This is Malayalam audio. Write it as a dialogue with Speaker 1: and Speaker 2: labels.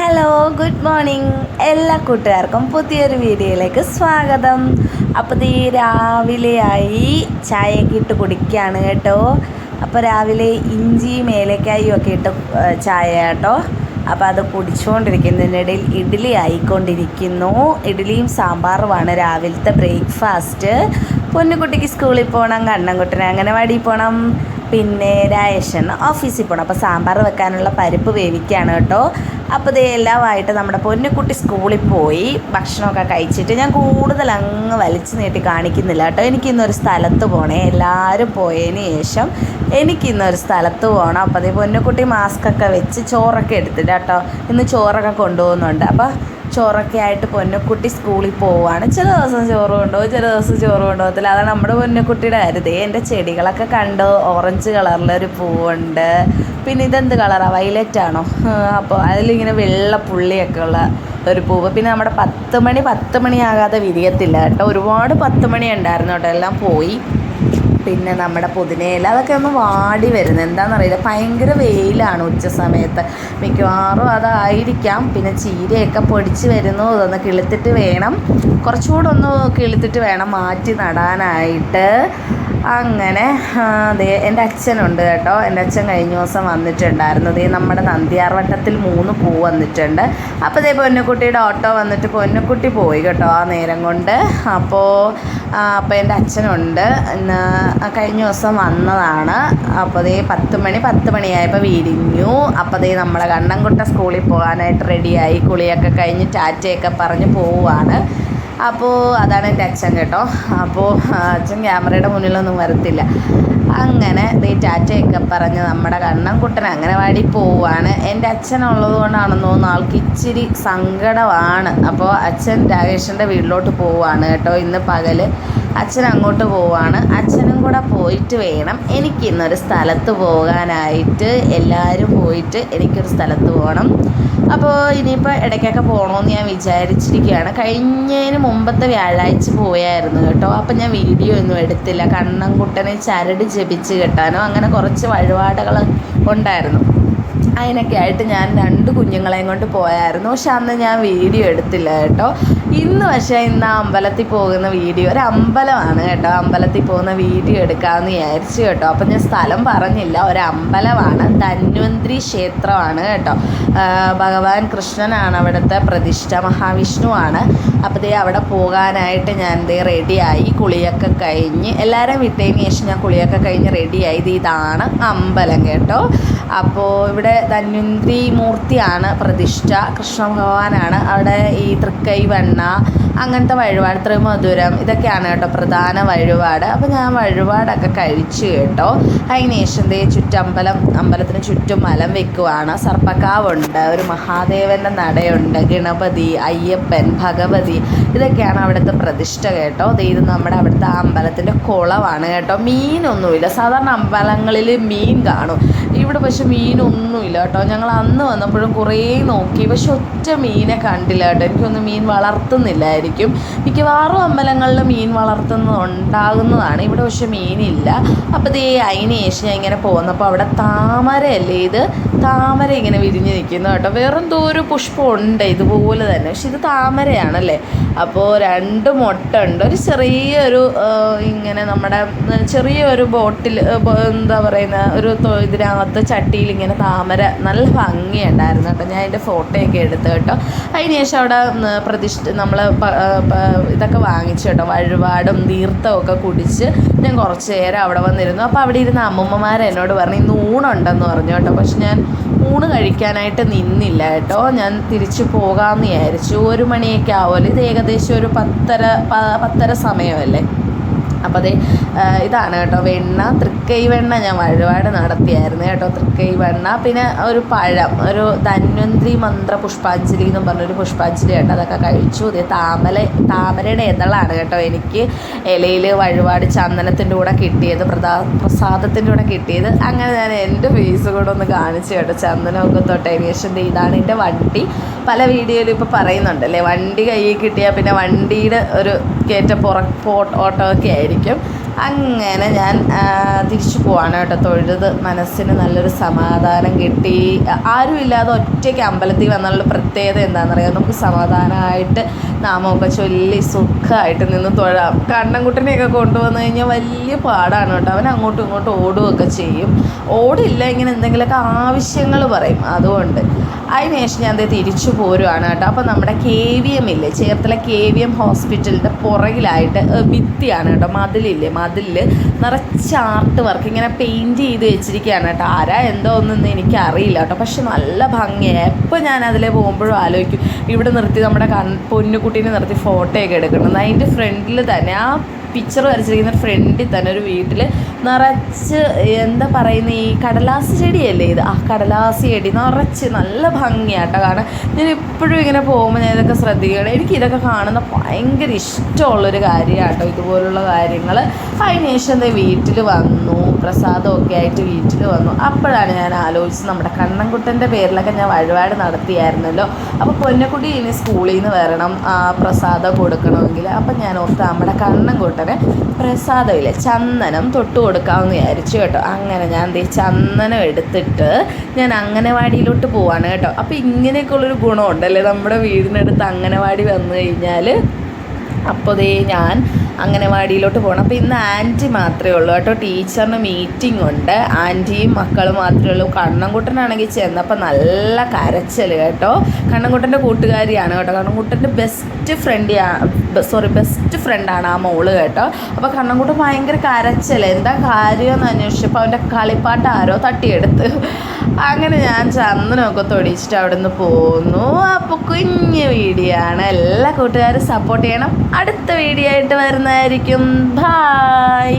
Speaker 1: Hello, good morning. എല്ലാ കൂട്ടുകാർക്കും പുതിയൊരു വീഡിയോയിലേക്ക് സ്വാഗതം. അപ്പോൾ ഈ രാവിലെയായി ചായയൊക്കെ ഇട്ട് കുടിക്കുകയാണ് കേട്ടോ. അപ്പോൾ രാവിലെ ഇഞ്ചിയും ഏലക്കായും ഒക്കെ ഇട്ട് ചായ കേട്ടോ. അപ്പോൾ അത് കുടിച്ചുകൊണ്ടിരിക്കുന്നതിനിടയിൽ ഇഡ്ഡലി ആയിക്കൊണ്ടിരിക്കുന്നു. ഇഡ്ഡലിയും സാമ്പാറുമാണ് രാവിലത്തെ ബ്രേക്ക്ഫാസ്റ്റ്. പൊന്നുകുട്ടിക്ക് സ്കൂളിൽ പോകണം, കണ്ണൻകുട്ടനെ അംഗനവാടിയിൽ പോകണം, പിന്നെ രായേഷൻ ഓഫീസിൽ പോകണം. അപ്പോൾ സാമ്പാർ വെക്കാനുള്ള പരിപ്പ് വേവിക്കുകയാണ് കേട്ടോ. അപ്പോൾ ഇത് എല്ലാമായിട്ട് നമ്മുടെ പൊന്നുകുട്ടി സ്കൂളിൽ പോയി ഭക്ഷണമൊക്കെ കഴിച്ചിട്ട് ഞാൻ കൂടുതൽ അങ്ങ് വലിച്ചു നീട്ടി കാണിക്കുന്നില്ല കേട്ടോ. എനിക്കിന്നൊരു സ്ഥലത്ത് പോകണേ. എല്ലാവരും പോയതിന് ശേഷം എനിക്കിന്നൊരു സ്ഥലത്ത് പോകണം. അപ്പോൾ അതേ പൊന്നുകുട്ടി മാസ്കൊക്കെ വെച്ച് ചോറൊക്കെ എടുത്തിട്ട് കേട്ടോ. ഇന്ന് ചോറൊക്കെ കൊണ്ടുപോകുന്നുണ്ട്. അപ്പോൾ ചോറൊക്കെ ആയിട്ട് പൊന്നുകുട്ടി സ്കൂളിൽ പോവുകയാണ്. ചില ദിവസം ചോറ് കൊണ്ടുപോകും, ചില ദിവസം ചോറ് കൊണ്ടുപോകത്തില്ല. അതാണ് നമ്മുടെ പൊന്നുകുട്ടിയുടെ കാര്യം. എൻ്റെ ചെടികളൊക്കെ കണ്ടു. ഓറഞ്ച് കളറിലൊരു പൂവുണ്ട്. പിന്നെ ഇതെന്ത് കളറാണ്? വയലറ്റ് ആണോ? അപ്പോൾ അതിലിങ്ങനെ വെള്ള പുള്ളിയൊക്കെ ഉള്ള ഒരു പൂവ്. പിന്നെ നമ്മുടെ 10 മണിയാകാതെ വിരിയത്തില്ല കേട്ടോ. ഒരുപാട് 10 മണി ഉണ്ടായിരുന്നു കേട്ടോ, എല്ലാം പോയി. പിന്നെ നമ്മുടെ പുതിനയില അതൊക്കെ ഒന്ന് വാടി വരുന്നത് എന്താണെന്നറിയില്ല. ഭയങ്കര വെയിലാണ് ഉച്ച സമയത്ത്. മിക്കവാറും അതായിരിക്കാം. പിന്നെ ചീരയൊക്കെ പൊടിച്ച് വരുന്നു. അതൊന്ന് കിളുത്തിട്ട് വേണം, കുറച്ചുകൂടെ ഒന്ന് കിളുത്തിട്ട് വേണം മാറ്റി നടാനായിട്ട്. അങ്ങനെ അതേ എൻ്റെ അച്ഛനുണ്ട് കേട്ടോ. എൻ്റെ അച്ഛൻ കഴിഞ്ഞ ദിവസം വന്നിട്ടുണ്ടായിരുന്നു. അതേ നമ്മുടെ നന്ദിയാർവട്ടത്തിൽ 3 പൂ വന്നിട്ടുണ്ട്. അപ്പോൾ അതേ പൊന്നുകുട്ടിയുടെ ഓട്ടോ വന്നിട്ട് പൊന്നുകുട്ടി പോയി കേട്ടോ ആ നേരം കൊണ്ട്. അപ്പോൾ എൻ്റെ അച്ഛനുണ്ട്. കഴിഞ്ഞ ദിവസം വന്നതാണ്. അപ്പോൾ അതേ 10 മണിയായപ്പോൾ വിരിഞ്ഞു. അപ്പോൾ അതേ നമ്മളെ കണ്ണൻകുട്ട സ്കൂളിൽ പോകാനായിട്ട് റെഡിയായി. കുളിയൊക്കെ കഴിഞ്ഞ് ടാറ്റയൊക്കെ പറഞ്ഞ് പോവുകയാണ്. അപ്പോൾ അതാണ് എൻ്റെ അച്ഛൻ കേട്ടോ. അപ്പോൾ അച്ഛൻ ക്യാമറയുടെ മുന്നിലൊന്നും വരത്തില്ല. അങ്ങനെ ഈ ടാറ്റയൊക്കെ പറഞ്ഞ് നമ്മുടെ കണ്ണൻകുട്ടൻ അംഗനവാടി പോവുകയാണ്. എൻ്റെ അച്ഛനുള്ളത് കൊണ്ടാണെന്ന് തോന്നുന്നു ആൾക്ക് ഇച്ചിരി സങ്കടമാണ്. അപ്പോൾ അച്ഛൻ രാകേഷിൻ്റെ വീട്ടിലോട്ട് പോവുകയാണ് കേട്ടോ. ഇന്ന് പകൽ അച്ഛൻ അങ്ങോട്ട് പോവുകയാണ്. അച്ഛനും കൂടെ പോയിട്ട് വേണം എനിക്കിന്നൊരു സ്ഥലത്ത് പോകാനായിട്ട്. എല്ലാവരും പോയിട്ട് എനിക്കൊരു സ്ഥലത്ത് പോകണം. അപ്പോൾ ഇനിയിപ്പോൾ ഇടയ്ക്കൊക്കെ പോകണമെന്ന് ഞാൻ വിചാരിച്ചിരിക്കുകയാണ്. കഴിഞ്ഞതിന് മുമ്പത്തെ വ്യാഴാഴ്ച പോയായിരുന്നു കേട്ടോ. അപ്പം ഞാൻ വീഡിയോ ഒന്നും എടുത്തില്ല. കണ്ണൻകുട്ടനെ ചരട് ജപിച്ച് കെട്ടാനോ അങ്ങനെ കുറച്ച് വഴിപാടുകൾ ഉണ്ടായിരുന്നു. അതിനൊക്കെ ആയിട്ട് ഞാൻ 2 കുഞ്ഞുങ്ങളെയും കൊണ്ട് പോയായിരുന്നു. പക്ഷെ അന്ന് ഞാൻ വീഡിയോ എടുത്തില്ല കേട്ടോ. ഇന്ന് അമ്പലത്തിൽ പോകുന്ന വീഡിയോ, ഒരു അമ്പലമാണ് കേട്ടോ. അമ്പലത്തിൽ പോകുന്ന വീഡിയോ എടുക്കാമെന്ന് വിചാരിച്ചു കേട്ടോ. അപ്പം ഞാൻ സ്ഥലം പറഞ്ഞില്ല. ഒരമ്പലമാണ്, ധന്വന്ത്രി ക്ഷേത്രമാണ് കേട്ടോ. ഭഗവാൻ കൃഷ്ണനാണ് അവിടുത്തെ പ്രതിഷ്ഠ, മഹാവിഷ്ണുവാണ്. അപ്പോൾ അവിടെ പോകാനായിട്ട് ഞാൻ റെഡിയായി. കുളിയൊക്കെ കഴിഞ്ഞ് എല്ലാവരും വിട്ടതിന് ശേഷം ഞാൻ കുളിയൊക്കെ കഴിഞ്ഞ് റെഡിയായി. ഇതാണ് അമ്പലം കേട്ടോ. അപ്പോൾ ഇവിടെ ധന്വന്ത്രി മൂർത്തിയാണ് പ്രതിഷ്ഠ, കൃഷ്ണ ഭഗവാനാണ്. അവിടെ ഈ തൃക്കൈവെണ്ണ അങ്ങനത്തെ വഴിപാട്, ത്രിമധുരം ഇതൊക്കെയാണ് കേട്ടോ പ്രധാന വഴിപാട്. അപ്പോൾ ഞാൻ വഴിപാടൊക്കെ കഴിച്ചു കേട്ടോ. അതിന് ശേഷം അമ്പലത്തിന് ചുറ്റും മലം വെക്കുവാണ്. സർപ്പക്കാവുണ്ട്, ഒരു മഹാദേവൻ്റെ നടയുണ്ട്, ഗണപതി, അയ്യപ്പൻ, ഭഗവതി ഇതൊക്കെയാണ് അവിടുത്തെ പ്രതിഷ്ഠ കേട്ടോ. ഇത് നമ്മുടെ അവിടുത്തെ അമ്പലത്തിൻ്റെ കുളമാണ് കേട്ടോ. മീനൊന്നുമില്ല. സാധാരണ അമ്പലങ്ങളിൽ മീൻ കാണും, ഇവിടെ പക്ഷെ മീനൊന്നുമില്ല കേട്ടോ. ഞങ്ങൾ അന്ന് വന്നപ്പോഴും കുറേ നോക്കി, പക്ഷെ ഒറ്റ മീനെ കണ്ടില്ല കേട്ടോ. എനിക്കൊന്ന് മീൻ വളർത്തുന്നില്ലായിരിക്കും. മിക്കവാറും അമ്പലങ്ങളിൽ മീൻ ഉണ്ടാകുന്നതാണ്, ഇവിടെ പക്ഷെ മീനില്ല. അപ്പോൾ അതിന് ശേഷം ഞാൻ ഇങ്ങനെ പോകുന്നപ്പോൾ അവിടെ താമരയല്ലേ, താമര ഇങ്ങനെ വിരിഞ്ഞ് നിൽക്കുന്നു കേട്ടോ. വേറെന്തോ ഒരു പുഷ്പമുണ്ട് ഇതുപോലെ തന്നെ, പക്ഷെ ഇത് താമരയാണല്ലേ. അപ്പോൾ 2 മുട്ടുണ്ട്. ഒരു ചെറിയൊരു ഇങ്ങനെ നമ്മുടെ ചെറിയൊരു ബോട്ടിൽ എന്താ പറയുന്ന ഒരു ഇതിനകത്ത് ചട്ടിയിൽ ഇങ്ങനെ താമര നല്ല ഭംഗിയുണ്ടായിരുന്നു കേട്ടോ. ഞാൻ അതിൻ്റെ ഫോട്ടോയൊക്കെ എടുത്ത് കേട്ടോ. അതിന് ശേഷം അവിടെ നമ്മൾ ഇതൊക്കെ വാങ്ങിച്ചു കേട്ടോ. വഴിപാടും തീർത്ഥമൊക്കെ കുടിച്ച് ഞാൻ കുറച്ച് നേരം അവിടെ വന്നിരുന്നു. അപ്പോൾ അവിടെ ഇരുന്ന അമ്മൂമ്മമാർ എന്നോട് പറഞ്ഞു ഇന്ന് ഊണുണ്ടെന്ന് പറഞ്ഞു കേട്ടോ. പക്ഷെ ഞാൻ ഊണ് കഴിക്കാനായിട്ട് നിന്നില്ല കേട്ടോ. ഞാൻ തിരിച്ചു പോകാമെന്ന് വിചാരിച്ചു. 1 മണിയൊക്കെ ആവുമല്ലോ. ഇത് ഏകദേശം ഒരു 10:30 സമയമല്ലേ. അപ്പോൾ ഇതാണ് കേട്ടോ വെണ്ണ, തൃക്കൈവെണ്ണ ഞാൻ വഴിപാട് നടത്തിയായിരുന്നു കേട്ടോ. തൃക്കൈവെണ്ണ, പിന്നെ ഒരു പഴം, ഒരു ധന്വന്ത്രി മന്ത്ര പുഷ്പാഞ്ജലി എന്നും പറഞ്ഞൊരു പുഷ്പാഞ്ജലി കേട്ടോ. അതൊക്കെ കഴിച്ചു. താമരയുടെ ഇതളാണ് കേട്ടോ എനിക്ക് ഇലയിൽ വഴിപാട് ചന്ദനത്തിൻ്റെ കൂടെ കിട്ടിയത്, പ്രസാദത്തിൻ്റെ കൂടെ കിട്ടിയത്. അങ്ങനെ ഞാൻ എൻ്റെ ഫേസ് കൂടെ ഒന്ന് കാണിച്ചു കേട്ടോ. ചന്ദനമൊക്കെ തൊട്ടതിന് ശേഷം ഇതാണ് എൻ്റെ വണ്ടി. പല വീഡിയോയിലും ഇപ്പോൾ പറയുന്നുണ്ടല്ലേ, വണ്ടി കയ്യിൽ കിട്ടിയാൽ പിന്നെ വണ്ടിയുടെ ഒരു കയറ്റ ഓട്ടോ ഒക്കെ ആയിരിക്കും. അങ്ങനെ ഞാൻ തിരിച്ചു പോവാണ് കേട്ടോ. തൊഴുത് മനസ്സിന് നല്ലൊരു സമാധാനം കിട്ടി. ആരുമില്ലാതെ ഒറ്റയ്ക്ക് അമ്പലത്തിൽ വന്നുള്ള പ്രത്യേകത എന്താണെന്നറിയാം, നമുക്ക് സമാധാനമായിട്ട് നാമമൊക്കെ ചൊല്ലി സുഖമായിട്ട് നിന്ന് തൊഴാം. കണ്ണൻകുട്ടനെയൊക്കെ കൊണ്ടുവന്നു കഴിഞ്ഞാൽ വലിയ പാടാണ് കേട്ടോ. അവൻ അങ്ങോട്ടും ഇങ്ങോട്ടും ഓടുകയൊക്കെ ചെയ്യും. ഓടില്ല, ഇങ്ങനെ എന്തെങ്കിലുമൊക്കെ ആവശ്യങ്ങൾ പറയും. അതുകൊണ്ട് അതിനുശേഷം ഞാൻ തിരിച്ചു പോരുവാണ് കേട്ടോ. അപ്പോൾ നമ്മുടെ KVM ഇല്ലേ, ചേർത്തല KVM ഹോസ്പിറ്റലിൻ്റെ പുറകിലായിട്ട് ഭിത്തിയാണ് കേട്ടോ, മതിലില്ലേ, മതിലിൽ നിറച്ച് ആർട്ട് വർക്ക് ഇങ്ങനെ പെയിൻറ്റ് ചെയ്ത് വെച്ചിരിക്കുകയാണ് കേട്ടോ. ആരാ എന്തോ ഒന്നും എനിക്കറിയില്ല കേട്ടോ, പക്ഷെ നല്ല ഭംഗിയായി. എപ്പോൾ ഞാൻ അതിലെ പോകുമ്പോഴും ആലോചിക്കും, ഇവിടെ നിർത്തി നമ്മുടെ പൊന്നുകുട്ടീനെ നിർത്തി ഫോട്ടോയൊക്കെ എടുക്കണം. അതിൻ്റെ ഫ്രണ്ടിൽ തന്നെ ആ പിക്ചർ വരച്ചിരിക്കുന്ന ഫ്രണ്ടിൽ തന്നെ ഒരു വീട്ടിൽ നിറച്ച് എന്താ പറയുന്ന ഈ കടലാസ് ചെടിയല്ലേ ഇത്, ആ കടലാസ് ചെടി നിറച്ച് നല്ല ഭംഗിയാട്ടോ കാണാൻ. ഞാൻ എപ്പോഴും ഇങ്ങനെ പോകുമ്പോൾ ഞാൻ ഇതൊക്കെ ശ്രദ്ധിക്കണം. എനിക്ക് ഇതൊക്കെ കാണുന്ന ഭയങ്കര ഇഷ്ടമുള്ളൊരു കാര്യമാട്ടോ ഇതുപോലുള്ള കാര്യങ്ങൾ. അതിനുശേഷം വീട്ടിൽ വന്നു, പ്രസാദമൊക്കെ ആയിട്ട് വീട്ടിൽ വന്നു. അപ്പോഴാണ് ഞാൻ ആലോചിച്ചത്, നമ്മുടെ കണ്ണൻകുട്ടൻ്റെ പേരിലൊക്കെ ഞാൻ വഴിപാട് നടത്തിയായിരുന്നല്ലോ. അപ്പോൾ പൊന്നക്കുട്ടി ഇനി സ്കൂളിൽ നിന്ന് വരണം പ്രസാദം കൊടുക്കണമെങ്കിൽ. അപ്പം ഞാൻ ഓർത്ത് നമ്മുടെ കണ്ണൻകുട്ടനെ പ്രസാദമില്ല ചന്ദനം തൊട്ട് കൊടുക്കാമെന്ന് വിചാരിച്ചു കേട്ടോ. അങ്ങനെ ഞാൻ ചന്ദനം എടുത്തിട്ട് ഞാൻ അംഗനവാടിയിലോട്ട് പോവാണ് കേട്ടോ. അപ്പോൾ ഇങ്ങനെയൊക്കെയുള്ളൊരു ഗുണമുണ്ടല്ലേ നമ്മുടെ വീടിനടുത്ത് അംഗനവാടി വന്നു കഴിഞ്ഞാൽ. അപ്പോൾ ഞാൻ അംഗനവാടിയിലോട്ട് പോകണം. അപ്പോൾ ഇന്ന് ആൻറ്റി മാത്രമേ ഉള്ളൂ കേട്ടോ, ടീച്ചറിന് മീറ്റിംഗ് ഉണ്ട്. ആൻറ്റിയും മക്കളും മാത്രമേ ഉള്ളൂ. കണ്ണൻകുട്ടനാണെങ്കിൽ ചെന്നപ്പോൾ നല്ല കരച്ചൽ കേട്ടോ. കണ്ണൻകുട്ടൻ്റെ കൂട്ടുകാരിയാണ് കേട്ടോ. കണ്ണൻകുട്ടൻ്റെ ബെസ്റ്റ് ഫ്രണ്ടാണ് ആ മോള് കേട്ടോ. അപ്പോൾ കണ്ണൻകുട്ടൻ ഭയങ്കര കരച്ചൽ. എന്താ കാര്യമെന്ന് അന്വേഷിച്ചപ്പോൾ അവൻ്റെ കളിപ്പാട്ട് ആരോ തട്ടിയെടുത്ത്. അങ്ങനെ ഞാൻ ചന്ദനമൊക്കെ തൊടിച്ചിട്ട് അവിടെ നിന്ന് പോന്നു. അപ്പോൾ കുഞ്ഞു വീഡിയോ ആണ്, എല്ലാ കൂട്ടുകാരും സപ്പോർട്ട് ചെയ്യണം. അടുത്ത വീഡിയോ ആയിട്ട് വരുന്നതായിരിക്കും. ബായ്.